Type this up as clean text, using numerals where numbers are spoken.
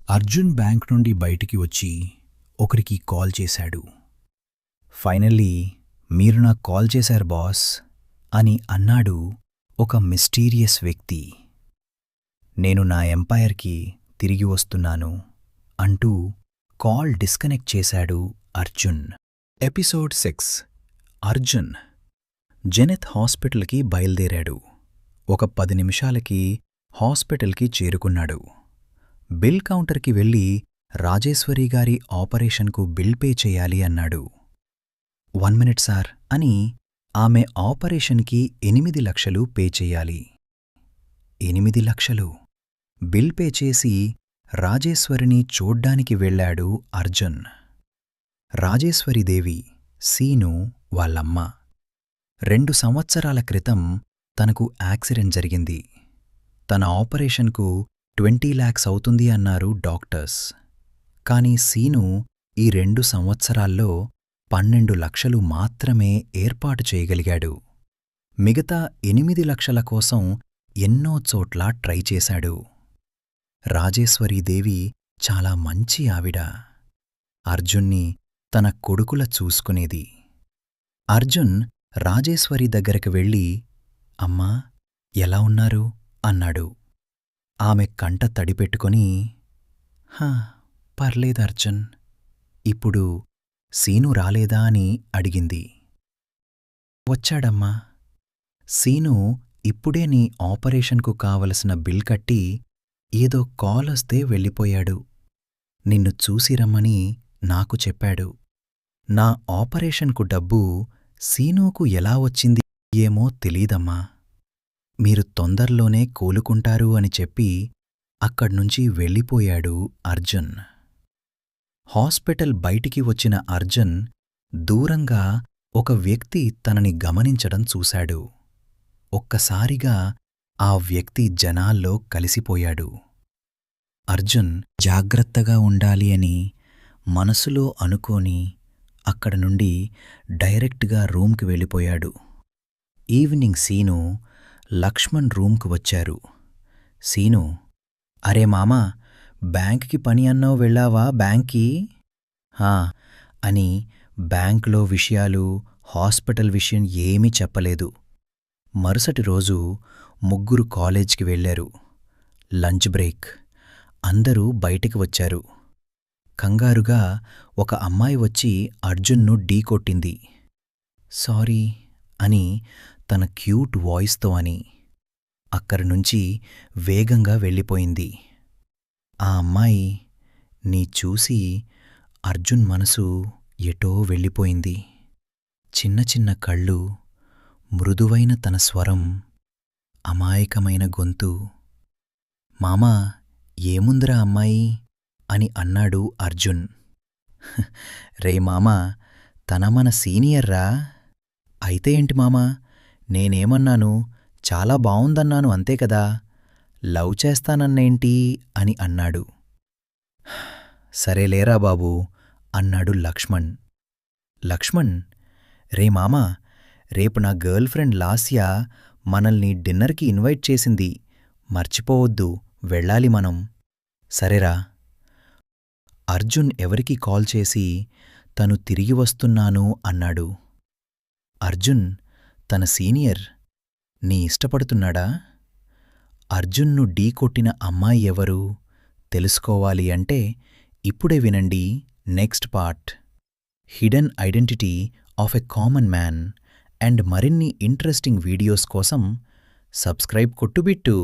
Arjun bank నుండి బయటికి వచ్చి ఒకరికి కాల్ చేశాడు. ఫైనల్లీ మీరు నాకు కాల్ చేశారు బాస్ అని అన్నాడు ఒక మిస్టీరియస్ వ్యక్తి. నేను నా ఎంపైర్కి తిరిగి వస్తున్నాను అంటూ కాల్ డిస్కనెక్ట్ చేశాడు అర్జున్. ఎపిసోడ్ 6. అర్జున్ జెనిత్ హాస్పిటల్కి బయల్దేరాడు. ఒక 10 నిమిషాలకి హాస్పిటల్కి చేరుకున్నాడు. బిల్ కౌంటర్కి వెళ్ళి రాజేశ్వరిగారి ఆపరేషన్కు బిల్ పే చెయ్యాలి అన్నాడు. 1 మినిట్ సార్ అని ఆమె ఆపరేషన్కి 8 లక్షలు పే చెయ్యాలి. 8 లక్షలు బిల్ పే చేసి రాజేశ్వరిని చూడ్డానికి వెళ్ళాడు అర్జున్. రాజేశ్వరీదేవి సీను వాళ్ళమ్మ. 2 సంవత్సరాల క్రితం తనకు యాక్సిడెంట్ జరిగింది. తన ఆపరేషన్కు 20 lakhs అవుతుంది అన్నారు డాక్టర్స్. కాని సీను ఈ 2 సంవత్సరాల్లో 12 లక్షలు మాత్రమే ఏర్పాటు చేయగలిగాడు. మిగతా 8 లక్షల కోసం ఎన్నో చోట్ల ట్రై చేశాడు. రాజేశ్వరీదేవి చాలా మంచి ఆవిడ. అర్జున్ని తన కొడుకుల చూసుకునేది. అర్జున్ రాజేశ్వరి దగ్గరకు వెళ్ళి, అమ్మా ఎలా ఉన్నారు అన్నాడు. ఆమె కంట తడిపెట్టుకొని, హా పర్లేదు అర్జున్, ఇప్పుడు సీను రాలేదా అని అడిగింది. వచ్చాడమ్మా. సీను ఇప్పుడే నీ ఆపరేషన్కు కావలసిన బిల్ కట్టి ఏదో కాలొస్తే వెళ్ళిపోయాడు. నిన్ను చూసిరమ్మని నాకు చెప్పాడు. నా ఆపరేషన్కు డబ్బు సీనూకు ఎలా వచ్చింది ఏమో తెలీదమ్మా. మీరు తొందర్లోనే కోలుకుంటారు అని చెప్పి అక్కడ్నుంచి వెళ్ళిపోయాడు అర్జున్. హాస్పిటల్ బయటికి వచ్చిన అర్జున్ దూరంగా ఒక వ్యక్తి తనని గమనించడం చూశాడు. ఒక్కసారిగా ఆ వ్యక్తి జనాల్లో కలిసిపోయాడు. అర్జున్ జాగ్రత్తగా ఉండాలి అని మనసులో అనుకోని అక్కడ నుండి డైరెక్ట్గా రూమ్కి వెళ్ళిపోయాడు. ఈవినింగ్ సీను, లక్ష్మణ్ రూమ్కు వచ్చారు. సీను, అరే మామా, బ్యాంక్కి పని అన్నావు వెళ్ళావా బ్యాంక్కి? హా అని బ్యాంకులో విషయాలు, హాస్పిటల్ విషయం ఏమీ చెప్పలేదు. మరుసటి రోజు ముగ్గురు కాలేజ్కి వెళ్లారు. Lunch break. అందరూ బయటికి వచ్చారు. కంగారుగా ఒక అమ్మాయి వచ్చి అర్జున్ను ఢీకొట్టింది. సారీ అని తన క్యూట్ వాయిస్తో అని. అక్కడినుంచి వేగంగా వెళ్ళిపోయింది. ఆ అమ్మాయి నీ చూసి అర్జున్ మనసు ఎటో వెళ్ళిపోయింది. చిన్న చిన్న కళ్ళు, మృదువైన తన స్వరం, అమాయకమైన గొంతు. మామా ఏముందిరా అమ్మాయి అని అన్నాడు అర్జున్. రే మామా, తన మన సీనియర్రా. అయితే ఏంటి మామా, నేనేమన్నాను, చాలా బావుందన్నాను అంతే కదా, లవ్ చేస్తానన్నేంటి అని అన్నాడు. సరేలేరా బాబూ అన్నాడు లక్ష్మణ్. లక్ష్మణ్, రే మామా, రేపు నా గర్ల్ ఫ్రెండ్ లాస్య మనల్ని డిన్నర్కి ఇన్వైట్ చేసింది, మర్చిపోవద్దు, వెళ్ళాలి మనం. సరేరా. అర్జున్ ఎవరికి కాల్ చేసి తను తిరిగి వస్తున్నాను అన్నాడు. అర్జున్ తన సీనియర్ నీ ఇష్టపడుతున్నాడా? అర్జున్ను ఢీకొట్టిన అమ్మాయి ఎవరు తెలుసుకోవాలి అంటే ఇప్పుడే వినండి next part, hidden identity of a common man. And మరిన్ని ఇంట్రెస్టింగ్ వీడియోస్ కోసం సబ్స్క్రైబ్ కొట్టుబిట్టు.